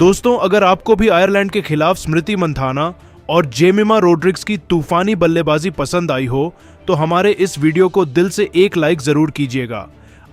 दोस्तों, अगर आपको भी आयरलैंड के खिलाफ स्मृति मंधाना और जेमिमा रोड्रिग्स की तूफानी बल्लेबाजी पसंद आई हो तो हमारे इस वीडियो को दिल से एक लाइक जरूर कीजिएगा।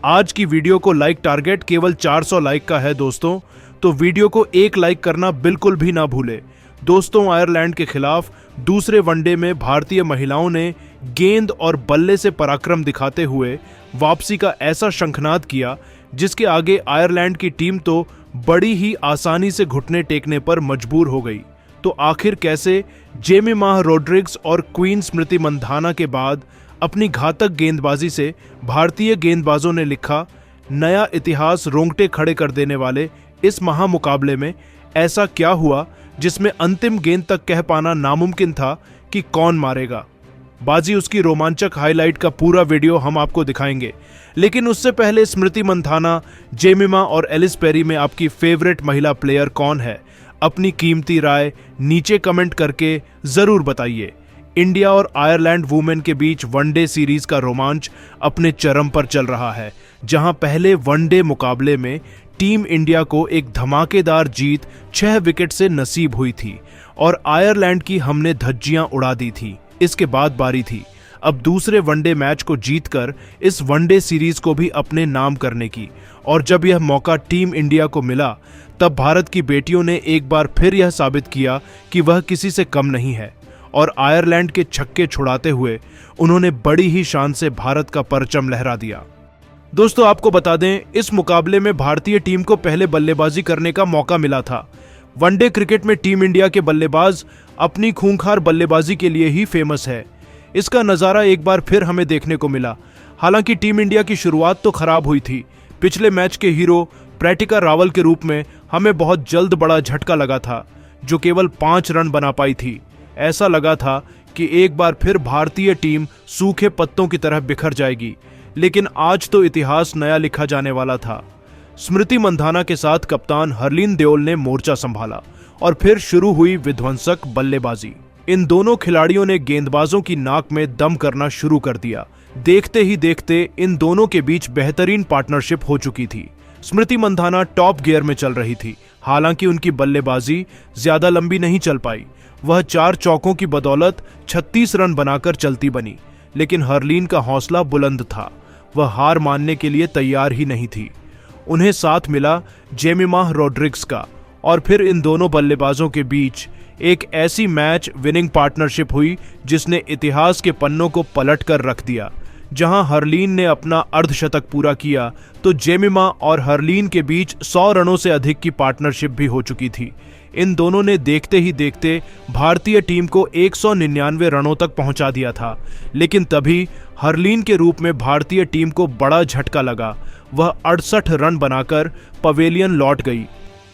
आज की वीडियो को लाइक टारगेट केवल 400 लाइक का है दोस्तों, तो वीडियो को एक लाइक करना बिल्कुल भी ना भूले। दोस्तों, आयरलैंड के खिलाफ दूसरे वनडे में भारतीय महिलाओं ने गेंद और बल्ले से पराक्रम दिखाते हुए वापसी का ऐसा शंखनाद किया जिसके आगे आयरलैंड की टीम तो बड़ी ही आसानी से घुटने टेकने पर मजबूर हो गई। तो आखिर कैसे जेमिमा रोड्रिग्स और क्वीन स्मृति मंधाना के बाद अपनी घातक गेंदबाजी से भारतीय गेंदबाजों ने लिखा नया इतिहास। रोंगटे खड़े कर देने वाले इस महामुकाबले में ऐसा क्या हुआ जिसमें अंतिम गेंद तक कह पाना नामुमकिन था कि कौन मारेगा। बाजी उसकी रोमांचक हाईलाइट का पूरा वीडियो हम आपको दिखाएंगे, लेकिन उससे पहले स्मृति मंधाना, जेमिमा और एलिस पेरी में आपकी फेवरेट महिला प्लेयर कौन है? अपनी कीमती राय नीचे कमेंट करके जरूर बताइए। इंडिया और आयरलैंड वुमेन के बीच वनडे सीरीज का रोमांच अपने चरम पर चल रहा है, जहां पहले वनडे मुकाबले में टीम इंडिया को एक धमाकेदार जीत 6 विकेट से नसीब हुई थी और आयरलैंड की हमने धज्जियां उड़ा दी थी। इसके बाद बारी थी अब दूसरे वनडे मैच को जीतकर इस वनडे सीरीज को भी अपने नाम करने की, और जब यह मौका टीम इंडिया को मिला तब भारत की बेटियों ने एक बार फिर यह साबित किया कि वह किसी से कम नहीं है और आयरलैंड के छक्के छुड़ाते हुए उन्होंने बड़ी ही शान से भारत का परचम लहरा दिया। दोस्तों, आपको बता दें, इस मुकाबले में भारतीय टीम को पहले बल्लेबाजी करने का मौका मिला था। वनडे क्रिकेट में टीम इंडिया के बल्लेबाज अपनी खूंखार बल्लेबाजी के लिए ही फेमस है। इसका नजारा एक बार फिर हमें देखने को मिला। हालांकि टीम इंडिया की शुरुआत तो खराब हुई थी। पिछले मैच के हीरो प्रेटिका रावल के रूप में हमें बहुत जल्द बड़ा झटका लगा था, जो केवल 5 रन बना पाई थी। ऐसा लगा था कि एक बार फिर भारतीय टीम सूखे पत्तों की तरह बिखर जाएगी, लेकिन आज तो इतिहास नया लिखा जाने वाला था। स्मृति मंधाना के साथ कप्तान हरलीन देओल ने मोर्चा संभाला और फिर शुरू हुई विध्वंसक बल्लेबाजी। इन दोनों खिलाड़ियों ने गेंदबाजों की नाक में दम करना शुरू कर दिया। देखते ही देखते इन दोनों के बीच बेहतरीन पार्टनरशिप हो चुकी थी। स्मृति मंधाना टॉप गियर में चल रही थी। हालांकि उनकी बल्लेबाजी ज्यादा लंबी नहीं चल पाई। वह 4 चौकों की बदौलत 36 रन बनाकर चलती बनी, लेकिन हरलीन का हौसला बुलंद था। वह हार मानने के लिए तैयार ही नहीं थी। उन्हें साथ मिला जेमिमा रोड्रिग्स का, और फिर इन दोनों बल्लेबाजों के बीच एक ऐसी मैच विनिंग पार्टनरशिप हुई जिसने इतिहास के पन्नों को पलट कर रख दिया। जहां हरलीन ने अपना अर्धशतक पूरा किया तो जेमिमा और हरलीन के बीच 100 रनों से अधिक की पार्टनरशिप भी हो चुकी थी। इन दोनों ने देखते ही देखते भारतीय टीम को 199 रनों तक पहुंचा दिया था, लेकिन तभी हरलीन के रूप में भारतीय टीम को बड़ा झटका लगा। वह 68 रन बनाकर पवेलियन लौट गई।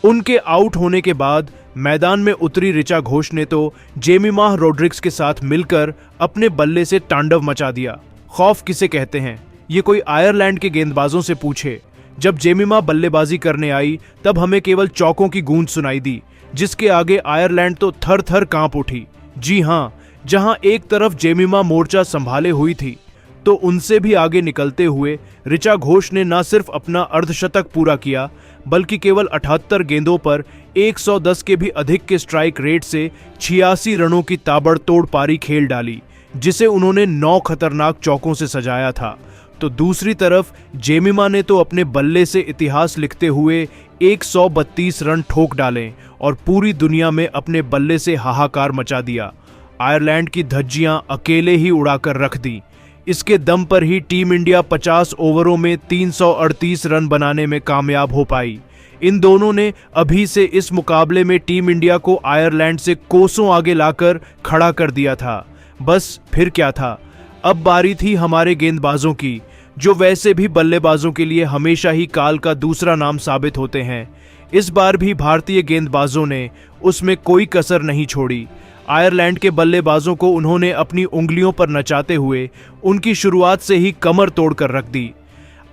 उनके आउट होने के बाद मैदान में उतरी ऋचा घोष ने तो जेमिमा रोड्रिग्स के साथ मिलकर अपने बल्ले से तांडव मचा दिया। खौफ किसे कहते हैं, ये कोई आयरलैंड के गेंदबाजों से पूछे। जब जेमिमा बल्लेबाजी करने आई तब हमें केवल चौकों की गूंज सुनाई दी, जिसके आगे आयरलैंड तो थर थर कांप उठी। जी हां, जहां एक तरफ जेमिमा मोर्चा संभाले हुई थी तो उनसे भी आगे निकलते हुए ऋचा घोष ने न सिर्फ अपना अर्धशतक पूरा किया, बल्कि केवल 78 गेंदों पर 110 के भी अधिक के स्ट्राइक रेट से 86 रनों की ताबड़तोड़ पारी खेल डाली, जिसे उन्होंने 9 खतरनाक चौकों से सजाया था। तो दूसरी तरफ जेमिमा ने तो अपने बल्ले से इतिहास लिखते हुए 132 रन ठोक डाले और पूरी दुनिया में अपने बल्ले से हाहाकार मचा दिया। आयरलैंड की धज्जियां अकेले ही उड़ाकर रख दी। इसके दम पर ही टीम इंडिया 50 ओवरों में 338 रन बनाने में कामयाब हो पाई। इन दोनों ने अभी से इस मुकाबले में टीम इंडिया को आयरलैंड से कोसों आगे लाकर खड़ा कर दिया था। बस फिर क्या था, अब बारी थी हमारे गेंदबाजों की, जो वैसे भी बल्लेबाजों के लिए हमेशा ही काल का दूसरा नाम साबित होते हैं। इस बार भी भारतीय गेंदबाजों ने उसमें कोई कसर नहीं छोड़ी। आयरलैंड के बल्लेबाजों को उन्होंने अपनी उंगलियों पर नचाते हुए उनकी शुरुआत से ही कमर तोड़कर रख दी।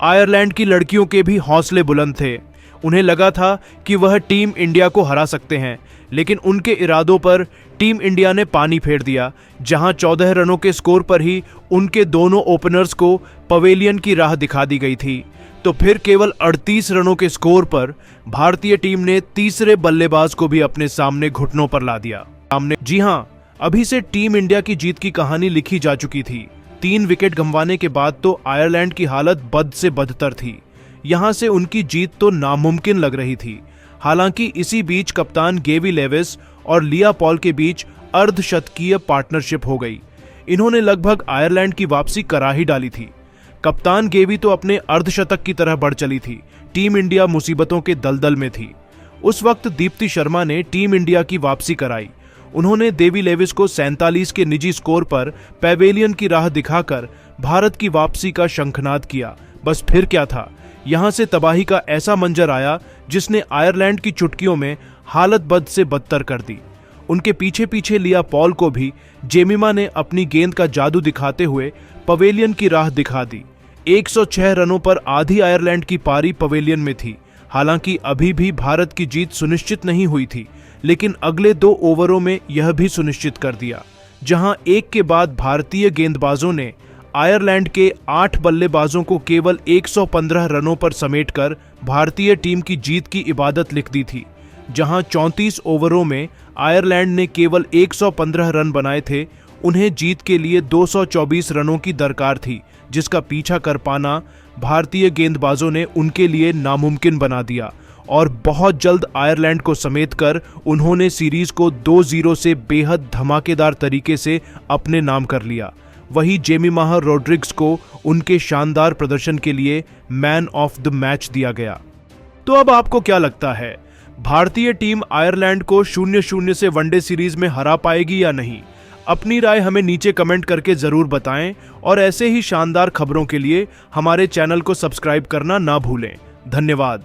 आयरलैंड की लड़कियों के भी हौसले बुलंद थे। उन्हें लगा था कि वह टीम इंडिया को हरा सकते हैं, लेकिन उनके इरादों पर टीम इंडिया ने पानी फेर दिया, जहां 14 रनों के स्कोर पर ही उनके दोनों ओपनर्स को पवेलियन की राह दिखा दी गई थी। तो फिर केवल 38 रनों के स्कोर पर भारतीय टीम ने तीसरे बल्लेबाज को भी अपने सामने घुटनों पर ला दिया। जी हां, अभी से टीम इंडिया की जीत की कहानी लिखी जा चुकी थी। 3 विकेट गंवाने के बाद तो आयरलैंड की हालत बद से बदतर थी। यहां से उनकी जीत तो नामुमकिन लग रही थी। हालांकि इसी बीच कप्तान गेवी लेविस और लिया पॉल के बीच अर्धशतकीय पार्टनरशिप हो गई। इन्होंने लगभग आयरलैंड की वापसी करा ही डाली थी। कप्तान गेवी तो अपने अर्धशतक की तरह बढ़ चली थी। टीम इंडिया मुसीबतों के दलदल में थी। उस वक्त दीप्ति शर्मा ने टीम इंडिया की वापसी कराई। उन्होंने देवी लेविस को 47 के निजी स्कोर पर पेवेलियन की राह दिखाकर भारत की वापसी का शंखनाद किया। बस फिर क्या था, यहां से तबाही का ऐसा मंजर आया जिसने आयरलैंड की चुटकियों में हालत बद से बदतर कर दी। उनके पीछे पीछे लिया पॉल को भी जेमिमा ने अपनी गेंद का जादू दिखाते हुए पवेलियन की राह दिखा दी। 106 रनों पर आधी आयरलैंड की पारी पवेलियन में थी। हालांकि अभी भी भारत की जीत सुनिश्चित नहीं हुई थी, लेकिन अगले 2 ओवरों में यह भी सुनिश्चित कर दिया, जहां एक के बाद भारतीय गेंदबाजों ने आयरलैंड के 8 बल्लेबाजों को केवल 115 रनों पर समेटकर भारतीय टीम की जीत की इबादत लिख दी थी। जहां 34 ओवरों में आयरलैंड ने केवल 115 रन बनाए थे, उन्हें जीत के लिए 224 रनों की दरकार थी, जिसका पीछा कर पाना भारतीय गेंदबाजों ने उनके लिए नामुमकिन बना दिया और बहुत जल्द आयरलैंड को समेटकर उन्होंने सीरीज को 2-0 से बेहद धमाकेदार तरीके से अपने नाम कर लिया। वही जेमिमा रोड्रिग्स को उनके शानदार प्रदर्शन के लिए मैन ऑफ द मैच दिया गया। तो अब आपको क्या लगता है, भारतीय टीम आयरलैंड को 0-0 से वनडे सीरीज में हरा पाएगी या नहीं? अपनी राय हमें नीचे कमेंट करके जरूर बताएं और ऐसे ही शानदार खबरों के लिए हमारे चैनल को सब्सक्राइब करना ना भूलें। धन्यवाद।